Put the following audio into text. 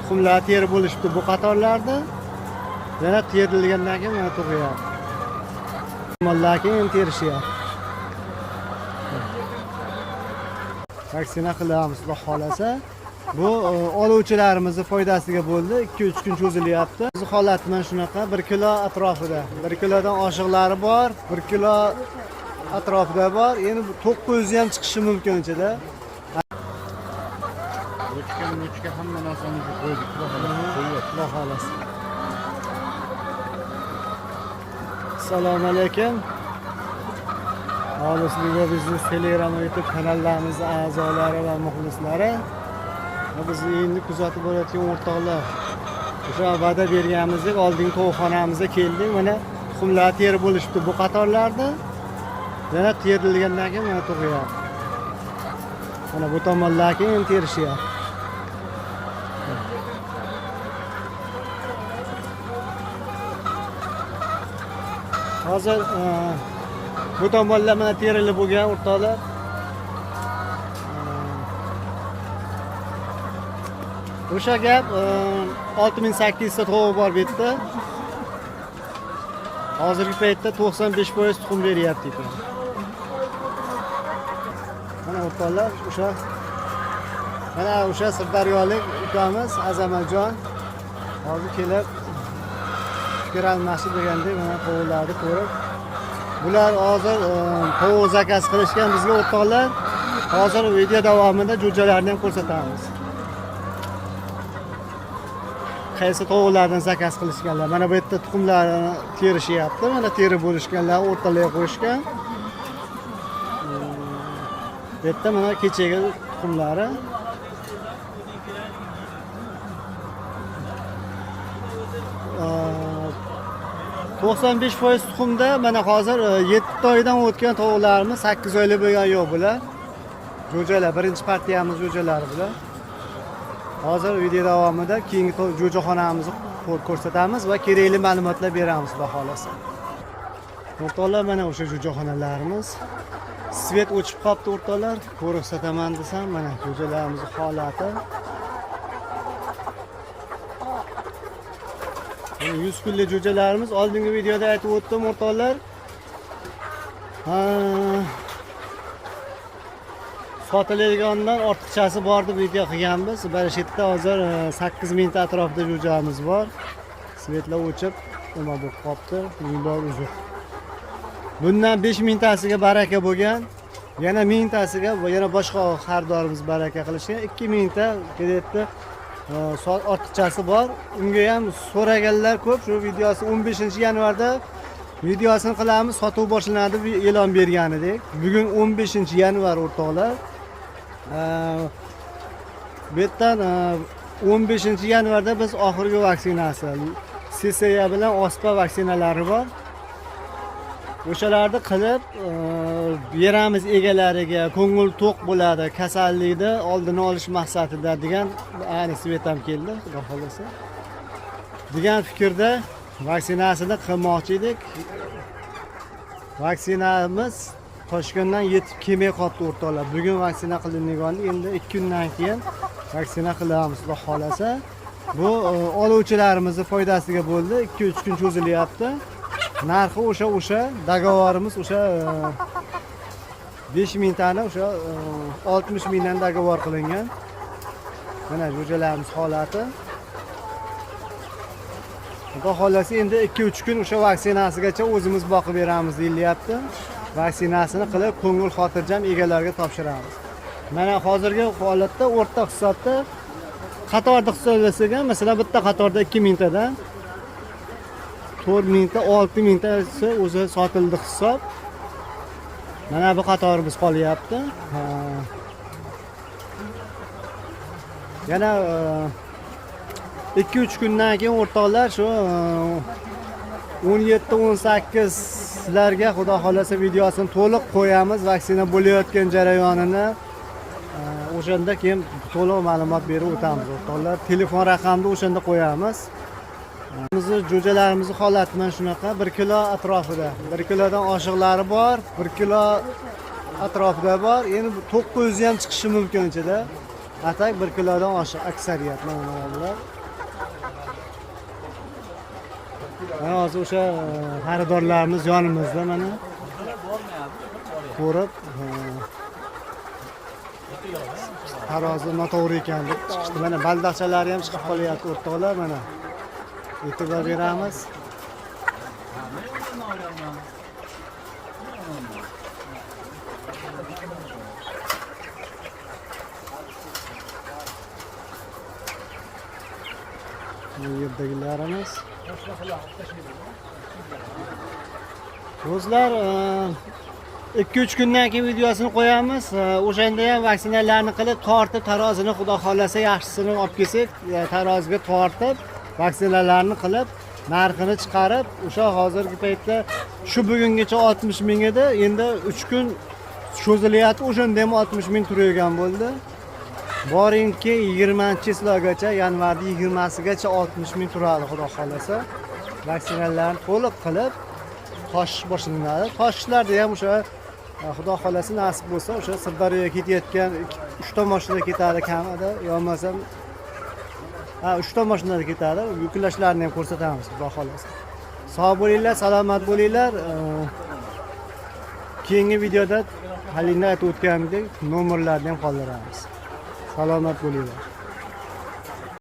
tuxumlar terib bo'lishibdi bu qatorlarda. Yana terilgandan keyin mana tug'yapti. Mollar keyin terishyapti. Vaksina qilamiz, Xudo xolasa. Bu oluvchilarimizning foydasiga bo'ldi. 2-3 kun cho'zilyapti. Biz holat mana shunaqa 1 kilo atrofida. 1 kilodan oshiqlari bor, 1 kilo atrofida bor. Endi 900 ham chiqishi mumkin ichida. O'chga hamma narsamizni qo'ydik. Xudo xolasa. Assalomu alaykum. Olisliga bizning Telegram YouTube kanallarimizning a'zolari va muxlislari. Bizni endi kuzatib borayotgan o'rtoqlar. O'sha va'da berganimizdek oldingi to'yxonamizga keldik. Mana tuxumlar terib bo'lishibdi bu qatorlarda. Yana terilgandan keyin mana tug'yapti. Mana bu tomonlar keyin terishyapti. Hozir bu tomonlar mana terilib bo'lgan o'rtoqlar. O'sha gap 6800 ta tovuq bor bu yerda. Hozirgi paytda 95% tuxum beryapti ekan. Mana o'rtoqlar, o'sha Sirdaryolik ukamiz Azamatjon hozir kelib fikr almashib degandek mana tovuqlarni ko'rib, bular hozir tovuq zakaz qilishgan bizga o'rtoqlar. Hozir video davomida jo'jalarni ham ko'rsatamiz. Qaysi tovuqlardan zakaz qilishganlar. Mana bu yerda tuxumlarni terishyapti. Mana terib bo'lishganlar o'rtalarga qo'yishgan. Bu yerda mana kechagi tuxumlari. %95% tuxumda mana hozir 7 oydan o'tgan tovuqlarimiz 8 oylik bo'lgan yo'q bular. Jo'jalar, birinchi partiyamiz jo'jalari bular. Hozir video davomida keyingi jo'jaxonamizni ko'rsatamiz va kerakli ma'lumotlar beramiz, xudo xolasa. O'rtoqlar, mana o'sha jo'jaxonalarimiz. Svet o'chib qolibdi o'rtoqlar. Ko'rsataman desam, mana jo'jalarimizning holati. 100 kunlik jo'jalarimiz oldingi videoda aytib o'tdim o'rtoqlar. Sotiladigandan ortiqchasi bor deb video qilganmiz. Barishitda hozir 8000 ta atrofida jo'jamiz bor. Svetlar o'chib, nima bo'lib qolibdi? Yo'llar uzib. Bundan 5000 tasiga baraka bo'lgan. Yana 1000 tasiga yana boshqa xaridorimiz baraka qilishgan. 2000 ta kreditda ortiqchasi bor. Unga ham so'raganlar ko'p. Shu videosi 15-yanvarda videosini qilamiz, sotuv boshlanadi deb e'lon bergan edik. Bugun 15-yanvar o'rtoqlar. Bu yerdan 15-yanvarda biz oxirgi vaksinasi SSA bilan OSPA vaksinalari bor. O'shalarni qilib beramiz egalariga, ko'ngil to'q bo'ladi, kasallikni oldini olish maqsadida degan ayni Svetam keldi, xudo xolasa. Degan fikrda vaksinasini qilmoqchi edik. Vaksinamiz Toshkentdan yetib kelmay qoldi o'rtoqlar. Bugun vaksina qilingan, endi 2 kundan keyin vaksina qilamiz, xudo xolasa. Bu oluvchilarimizning foydasiga bo'ldi. 2-3 kun cho'zilyapti. Narxi o'sha dogovorimiz o'sha 5000 tani o'sha 60 mingdan dogovor qilingan. Mana jo'jalarimiz holati. Xudo xolasa endi 2-3 kun o'sha vaksinasigacha o'zimiz boqib beramiz deyilyapti. Vaksinasini qilib ko'ngil xotirjam egalariga topshiramiz. Mana hozirgi holatda o'rta hisobda qatorda hisoblasak ham, masalan bitta qatorda 2000 tadan 4000 ta, 6000 ta o'zi sotildi hisob. Mana bu qatorimiz qolyapti. Yana 2-3 kundan keyin o'rtoqlar shu 17-18larga xudo xolasa videosini to'liq qo'yamiz, vaksina bo'layotgan jarayonini. O'shanda keyin to'liq ma'lumot berib o'tamiz o'rtoqlar. Telefon raqamini o'shanda qo'yamiz. Bizni jo'jalarimizni holati mana shunaqa, 1 kilo atrofida. 1 kilodan oshiqlari bor, 1 kilo atrofida bor. Endi 900 ham chiqishi mumkin ichida. Atak 1 kilodan oshiq aksariyat mana bular. Mana hozir o'sha xaridorlarimiz yonimizda mana. Ko'rib, tarozi noto'g'ri ekan deb chiqishdi. Mana baldaqchalari ham chiqib qolyapti o'rtoqlar mana. E'tibor beramiz. Bu yerdagilarimiz. Do'stlar, 2-3 kundan keyin videosini qo'yamiz. O'shanda ham vaksinalarni qilib, tortib tarozini xudo xolasa yaxshisini olib kelsak, taroziga tortib, vaksinalarni qilib, narxini chiqarib, o'sha hozirgi paytda shu bugungacha 60 ming edi, endi 3 kun cho'zilyapti. O'shanda ham 60 ming turgan bo'ldi. Boringki 20-chisigacha, yanvarning 20-sigacha 60 ming turadi xudo xolasa. Vaksinalarni to'liq qilib toshish boshlanadi. Toshishlarda ham o'sha xudo xolasa nasib bo'lsa, o'sha Sirdaryoga ketayotgan 3 ta mashina ketadi kamida, yo'lmasam 3 ta mashinada ketadi. Yuklashlarni ham ko'rsatamiz xudo xolasa. Sog' bo'linglar, salomat bo'linglar. Keyingi videoda halingda aytib o'tganimdek nomerlarni ham qoldiramiz. Salomat bo'linglar.